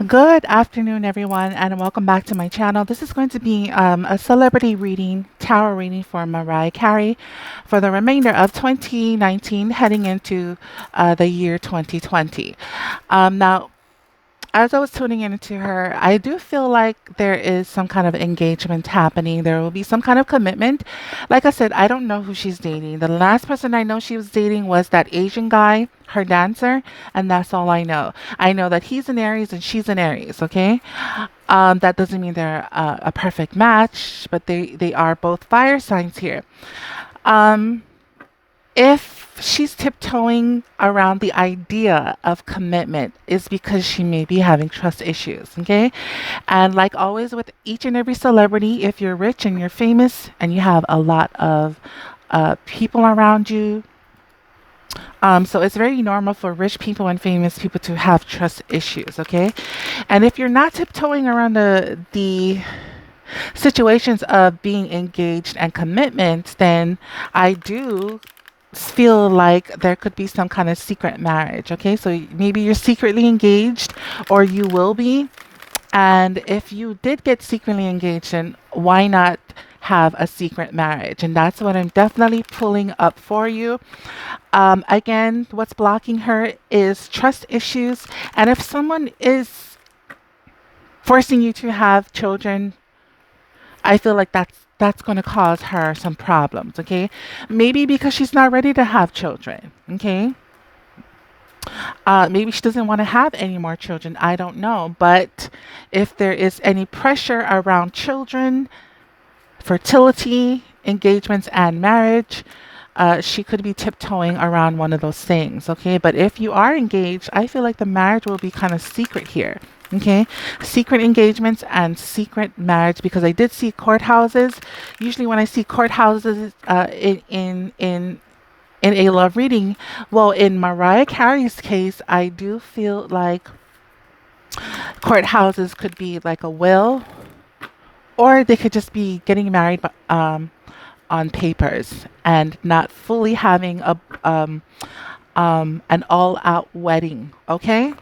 Good afternoon, everyone, and welcome back to my channel. This is going to be a celebrity reading, tarot reading for Mariah Carey for the remainder of 2019, heading into the year 2020. Now, as I was tuning into her, I do feel like there is some kind of engagement happening. There will be some kind of commitment. Like I said, I don't know who she's dating. The last person I know she was dating was that Asian guy, her dancer, and that's all I know. I know that he's an Aries and she's an Aries, okay? That doesn't mean they're a perfect match, but they are both fire signs here. Um, if she's tiptoeing around the idea of commitment is because she may be having trust issues, okay? And like always with each and every celebrity, if you're rich and you're famous and you have a lot of people around you, so it's very normal for rich people and famous people to have trust issues, okay? And if you're not tiptoeing around the situations of being engaged and commitment, then I do feel like there could be some kind of secret marriage. Okay, so maybe you're secretly engaged or you will be. And if you did get secretly engaged, then why not have a secret marriage? And that's what I'm definitely pulling up for you. Again, what's blocking her is trust issues. And if someone is forcing you to have children, I feel like that's going to cause her some problems, okay? Maybe because she's not ready to have children, okay? Maybe she doesn't want to have any more children. I don't know. But if there is any pressure around children, fertility, engagements, and marriage, she could be tiptoeing around one of those things, okay? But if you are engaged, I feel like the marriage will be kind of secret here, okay? Secret engagements and secret marriage, because I did see courthouses. Usually, when I see courthouses in a love reading, well, in Mariah Carey's case, I do feel like courthouses could be like a will, or they could just be getting married, on papers and not fully having a an all-out wedding. Okay,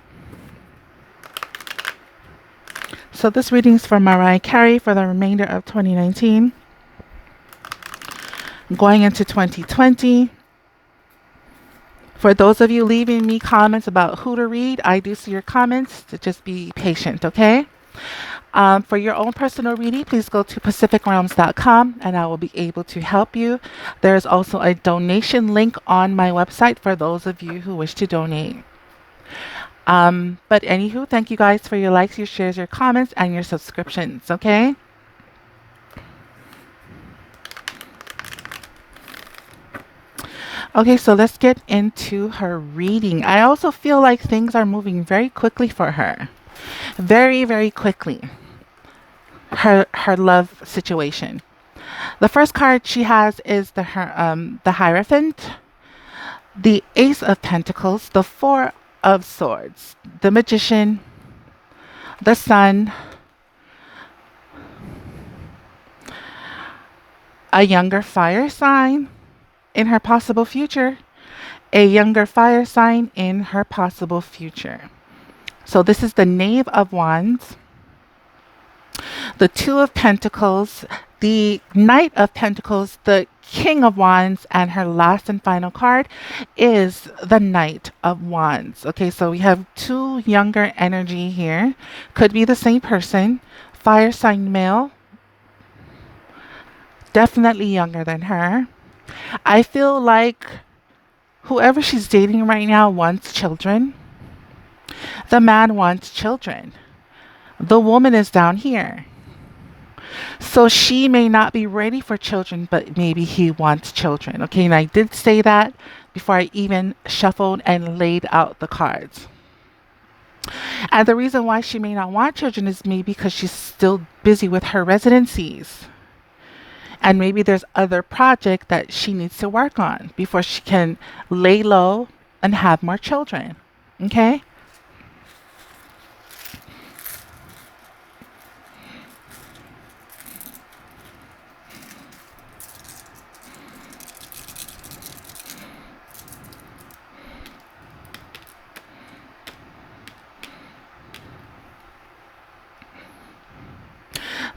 so this reading is for Mariah Carey for the remainder of 2019, going into 2020. For those of you leaving me comments about who to read, I do see your comments. To just be patient, okay? For your own personal reading, please go to pacificrealms.com and I will be able to help you. There is also a donation link on my website for those of you who wish to donate. But anywho, thank you guys for your likes, your shares, your comments, and your subscriptions, okay? Okay, so let's get into her reading. I also feel like things are moving very quickly for her. Very, very quickly. Her love situation. The first card she has is the Hierophant, the Ace of Pentacles, the Four of Swords, the Magician, the Sun, a younger fire sign in her possible future, a younger fire sign in her possible future. So this is the Knave of Wands, the Two of Pentacles, the Knight of Pentacles, the King of Wands, and her last and final card is the Knight of Wands. Okay, so we have two younger energy here. Could be the same person. Fire sign male. Definitely younger than her. I feel like whoever she's dating right now wants children. The man wants children. The woman is down here. So she may not be ready for children, but maybe he wants children. Okay, and I did say that before I even shuffled and laid out the cards. And the reason why she may not want children is maybe because she's still busy with her residencies. And maybe there's other project that she needs to work on before she can lay low and have more children. Okay?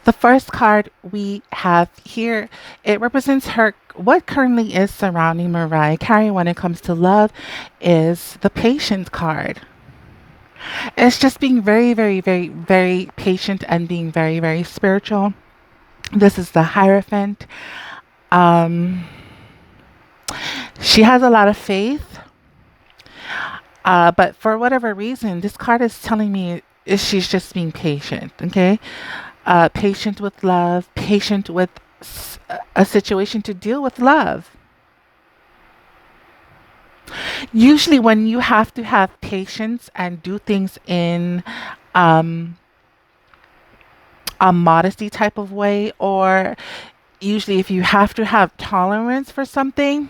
The first card we have here, it represents what currently is surrounding Mariah Carey when it comes to love is the Patience card. It's just being very, very, very, very patient and being very, very spiritual. This is the Hierophant. Um, she has a lot of faith, but for whatever reason, this card is telling me she's just being patient, okay? Patient with love, patient with a situation to deal with love. Usually when you have to have patience and do things in a modesty type of way, or usually if you have to have tolerance for something,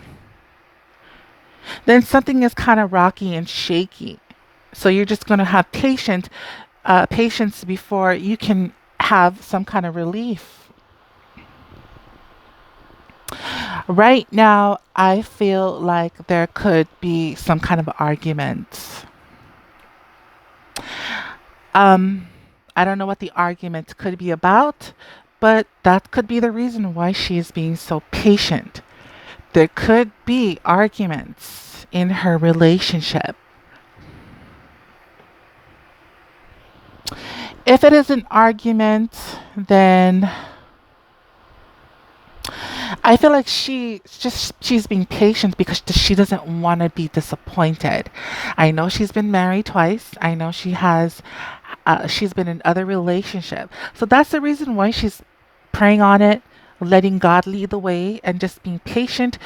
then something is kind of rocky and shaky. So you're just going to have patience before you can have some kind of relief. Right now, I feel like there could be some kind of argument. I don't know what the argument could be about, but that could be the reason why she is being so patient. There could be arguments in her relationship. If it is an argument, then I feel like she's being patient because she doesn't want to be disappointed. I know she's been married twice. I know she's been in other relationships. So that's the reason why she's praying on it, letting God lead the way, and just being patient.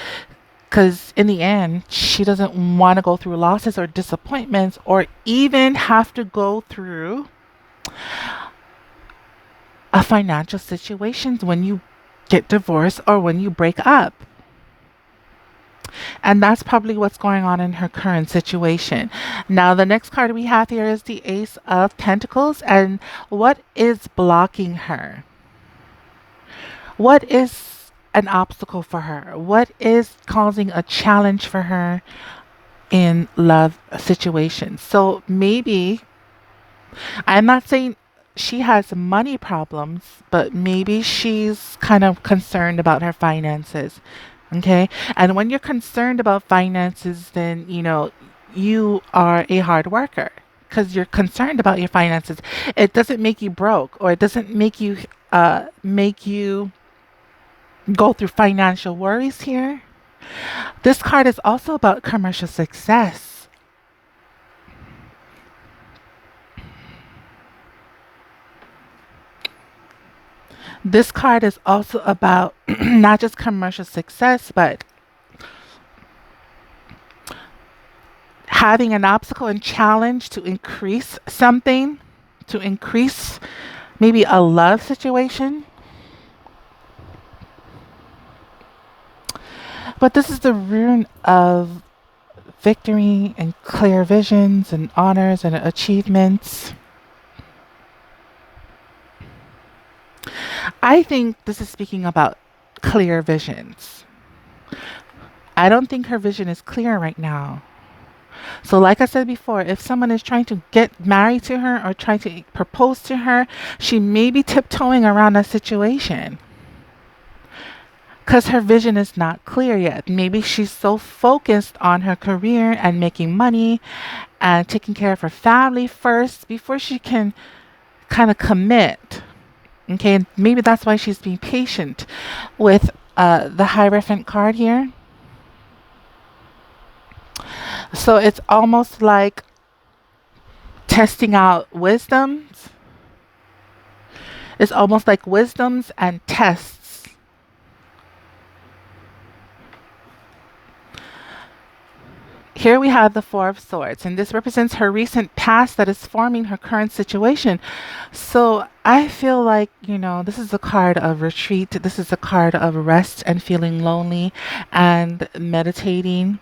Because in the end, she doesn't want to go through losses or disappointments, or even have to go through a financial situation when you get divorced or when you break up. And that's probably what's going on in her current situation. Now, the next card we have here is the Ace of Pentacles. And what is blocking her? What is an obstacle for her? What is causing a challenge for her in love situations? So maybe, I'm not saying she has money problems, but maybe she's kind of concerned about her finances. Okay. And when you're concerned about finances, then, you are a hard worker because you're concerned about your finances. It doesn't make you broke, or it doesn't make you go through financial worries here. This card is also about commercial success. This card is also about not just commercial success, but having an obstacle and challenge to increase something, to increase maybe a love situation. But this is the rune of victory and clear visions and honors and achievements. I think this is speaking about clear visions. I don't think her vision is clear right now. So like I said before, if someone is trying to get married to her or trying to propose to her, she may be tiptoeing around that situation because her vision is not clear yet. Maybe she's so focused on her career and making money and taking care of her family first before she can kind of commit. Okay, and maybe that's why she's being patient with the Hierophant card here. So it's almost like testing out wisdoms. It's almost like wisdoms and tests. Here we have the Four of Swords, and this represents her recent past that is forming her current situation. So I feel like, this is a card of retreat. This is a card of rest and feeling lonely and meditating.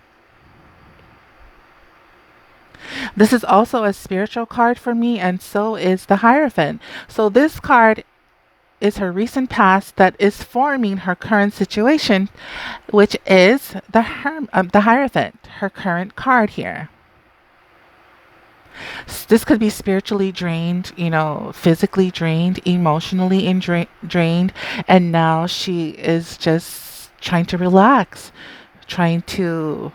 This is also a spiritual card for me, and so is the Hierophant. So this card is her recent past that is forming her current situation, which is the Hierophant, her current card here. This could be spiritually drained, you know, physically drained, emotionally drained, and now she is just trying to relax, trying to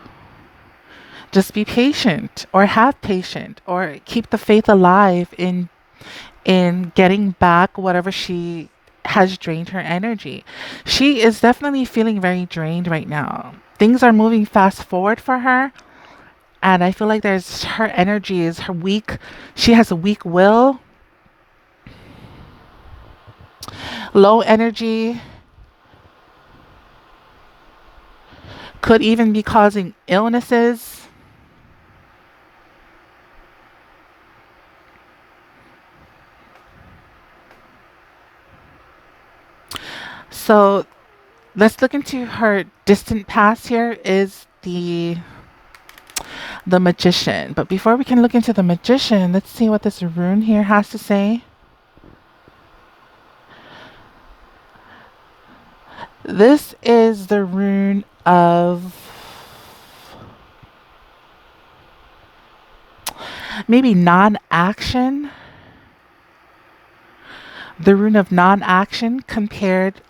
just be patient or have patience or keep the faith alive in getting back whatever she has drained her energy. She is definitely feeling very drained right now. Things are moving fast forward for her, and I feel like there's her energy is her weak. She has a weak will, low energy, could even be causing illnesses. So let's look into her distant past. Here is the Magician. But before we can look into the Magician, let's see what this rune here has to say. This is the rune of maybe non-action. The rune of non-action compared,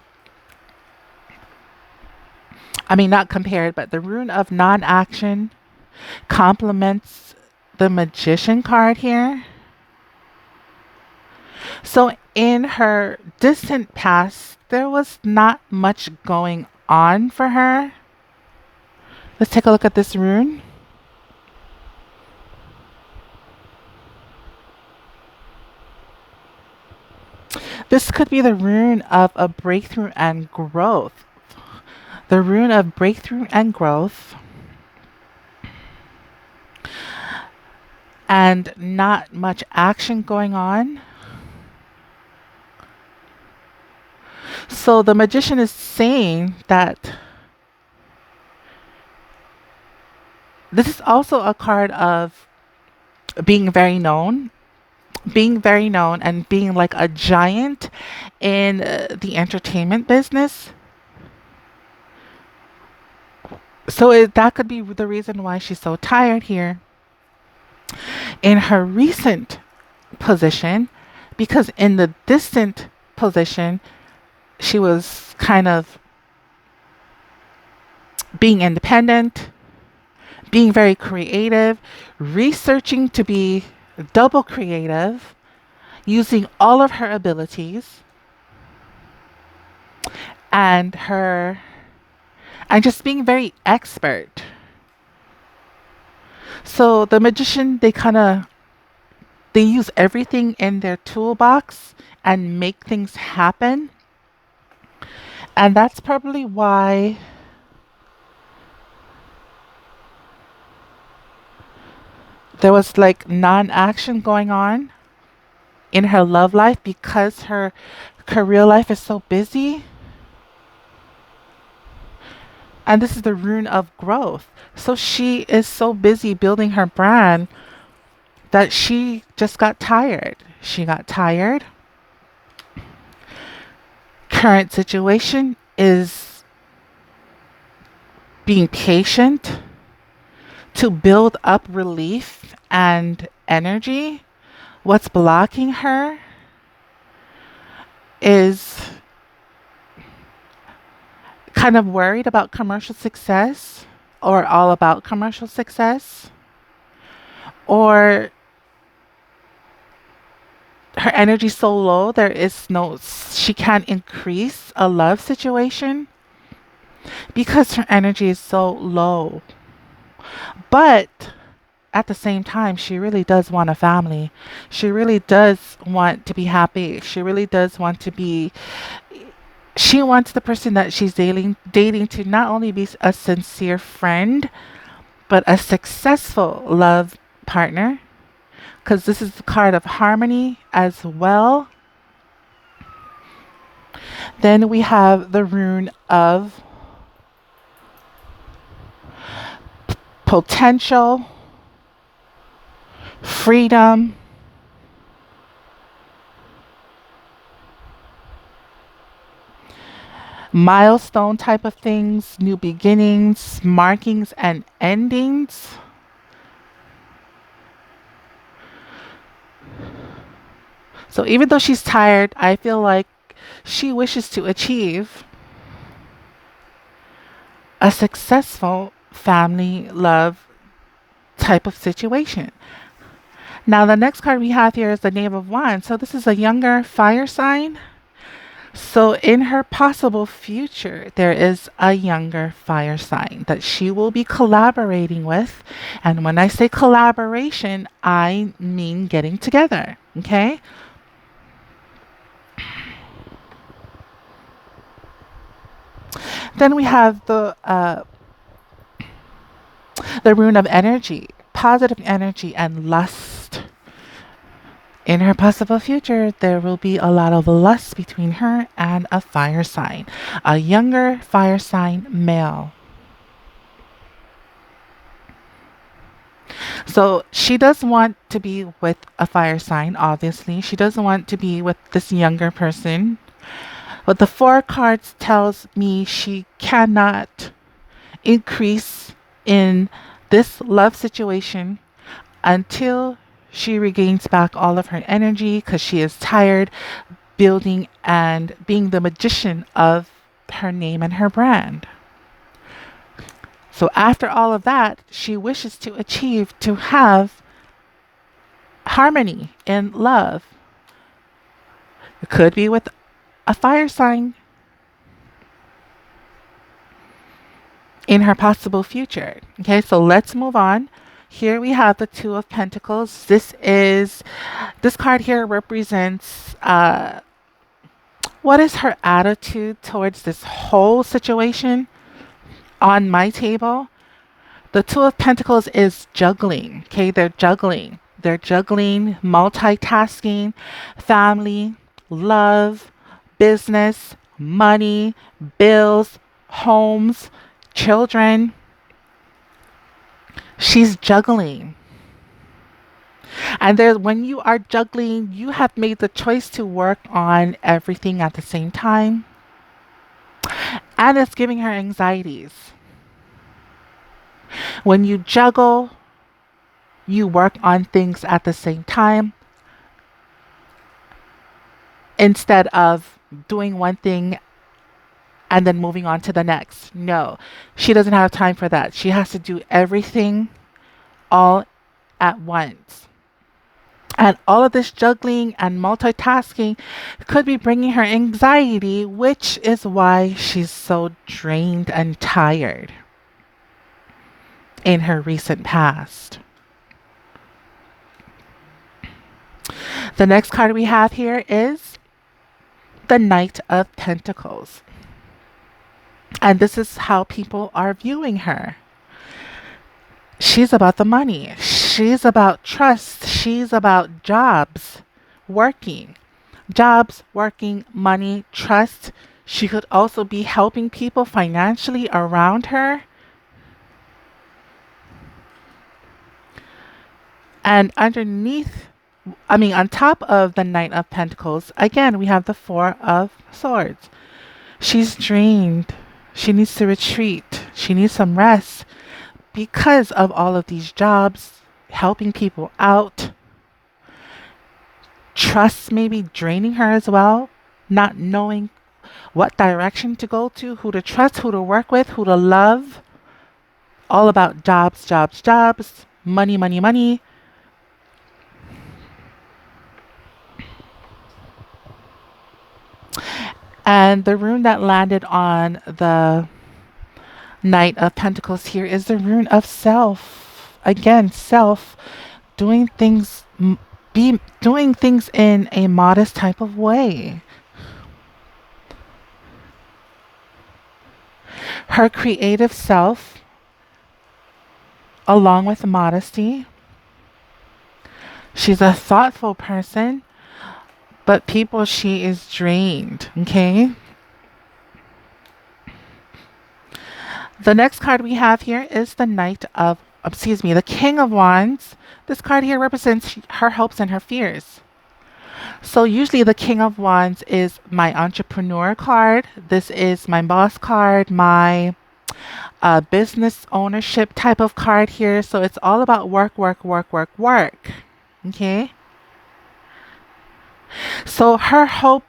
I mean, not compared, but the rune of non-action complements the Magician card here. So in her distant past, there was not much going on for her. Let's take a look at this rune. This could be the rune of a breakthrough and growth. The rune of breakthrough and growth. And not much action going on. So the Magician is saying that this is also a card of being very known. Being very known and being like a giant in the entertainment business. So that could be the reason why she's so tired here in her recent position, because in the distant position, she was kind of being independent, being very creative, researching to be double creative, using all of her abilities and just being very expert. So the Magician, they use everything in their toolbox and make things happen. And that's probably why there was like non-action going on in her love life, because her career life is so busy. And this is the rune of growth. So she is so busy building her brand that she just got tired. She got tired. Current situation is being patient to build up relief and energy. What's blocking her is kind of worried about commercial success, or all about commercial success, or her energy so low she can't increase a love situation because her energy is so low. But at the same time, she really does want a family. She really does want to be happy. She really does want to be, she wants the person that she's dating to not only be a sincere friend, but a successful love partner. Because this is the card of harmony as well. Then we have the rune of potential, freedom, milestone type of things, new beginnings, markings, and endings. So even though she's tired, I feel like she wishes to achieve a successful family love type of situation. Now, the next card we have here is the Knave of Wands. So this is a younger fire sign. So in her possible future, there is a younger fire sign that she will be collaborating with. And when I say collaboration, I mean getting together. Okay? Then we have the rune of energy, positive energy and lust. In her possible future, there will be a lot of lust between her and a fire sign, a younger fire sign male. So she does want to be with a fire sign, obviously. She doesn't want to be with this younger person. But the four cards tells me she cannot increase in this love situation until she regains back all of her energy, because she is tired building and being the magician of her name and her brand. So after all of that, she wishes to achieve to have harmony in love. It could be with a fire sign in her possible future. Okay, so let's move on. Here we have the Two of Pentacles. This card here represents what is her attitude towards this whole situation on my table. The Two of Pentacles is juggling. Okay, they're juggling. They're juggling, multitasking, family, love, business, money, bills, homes, children. She's juggling. And there's when you are juggling, you have made the choice to work on everything at the same time. And it's giving her anxieties. When you juggle, you work on things at the same time instead of doing one thing and then moving on to the next. No, she doesn't have time for that. She has to do everything all at once. And all of this juggling and multitasking could be bringing her anxiety, which is why she's so drained and tired in her recent past. The next card we have here is the Knight of Pentacles. And this is how people are viewing her. She's about the money. She's about trust. She's about jobs, working. Jobs, working, money, trust. She could also be helping people financially around her. And on top of the Knight of Pentacles, again, we have the Four of Swords. She's drained. She needs to retreat. She needs some rest because of all of these jobs, helping people out. Trust may be draining her as well, not knowing what direction to go to, who to trust, who to work with, who to love. All about jobs, jobs, jobs, money, money, money. And the rune that landed on the Knight of Pentacles here is the rune of self. Again, self, doing things in a modest type of way. Her creative self, along with modesty. She's a thoughtful person, but people, she is drained, okay? The next card we have here is the King of Wands. This card here represents her hopes and her fears. So usually the King of Wands is my entrepreneur card. This is my boss card, my business ownership type of card here. So it's all about work, work, work, work, work. Okay? So her hopes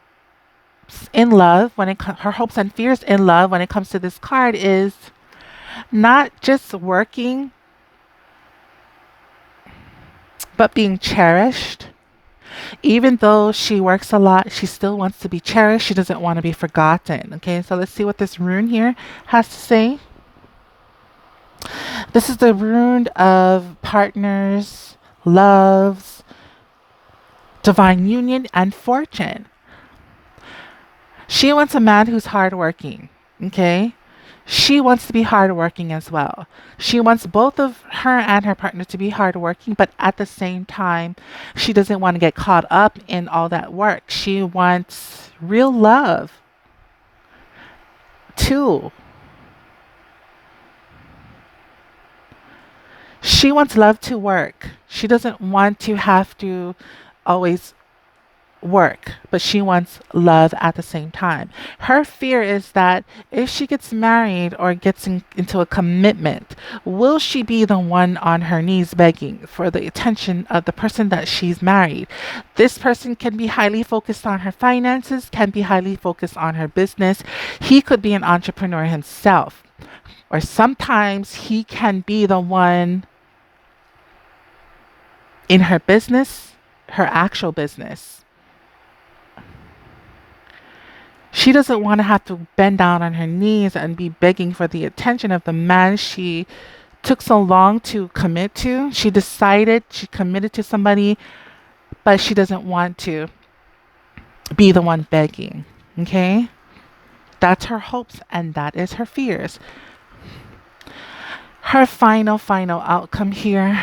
in love, her hopes and fears in love when it comes to this card is not just working, but being cherished. Even though she works a lot, she still wants to be cherished. She doesn't want to be forgotten. Okay, so let's see what this rune here has to say. This is the rune of partners, loves, divine union, and fortune. She wants a man who's hardworking. Okay, she wants to be hardworking as well. She wants both of her and her partner to be hardworking, but at the same time, she doesn't want to get caught up in all that work. She wants real love too. She wants love to work. She doesn't want to have to always work, but she wants love at the same time. Her fear is that if she gets married or gets into a commitment, will she be the one on her knees begging for the attention of the person that she's married? This person can be highly focused on her finances, can be highly focused on her business. He could be an entrepreneur himself, or sometimes he can be the one in her business, her actual business. She doesn't want to have to bend down on her knees and be begging for the attention of the man she took so long to commit to. She decided she committed to somebody, but she doesn't want to be the one begging. Okay? That's her hopes and that is her fears. Her final outcome here.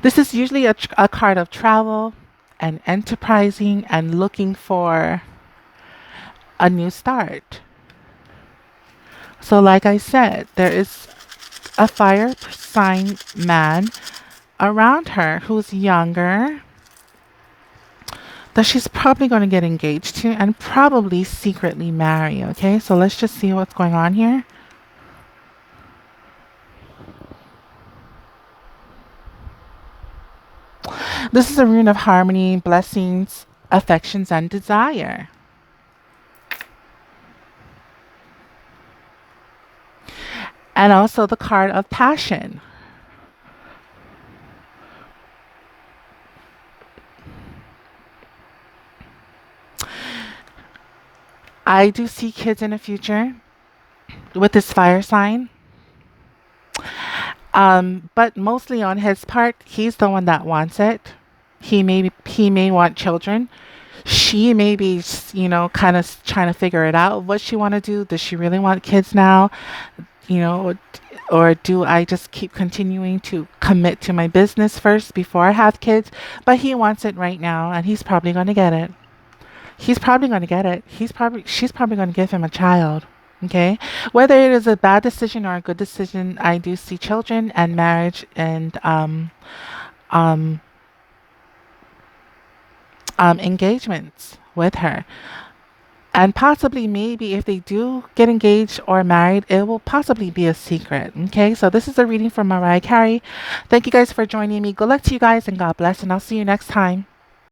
This is usually a card of travel and enterprising and looking for a new start. So like I said, there is a fire sign man around her who's younger that she's probably going to get engaged to and probably secretly marry. Okay, so let's just see what's going on here. This is a rune of harmony, blessings, affections, and desire. And also the card of passion. I do see kids in the future with this fire sign. But mostly on his part, he's the one that wants it. He may want children. She may be, kind of trying to figure it out. What she want to do? Does she really want kids now? Or do I just keep continuing to commit to my business first before I have kids? But he wants it right now, and he's probably going to get it. She's probably going to give him a child. Okay, whether it is a bad decision or a good decision, I do see children and marriage and engagements with her. And possibly, maybe if they do get engaged or married, it will possibly be a secret. Okay, so this is a reading from Mariah Carey. Thank you guys for joining me. Good luck to you guys and God bless. And I'll see you next time.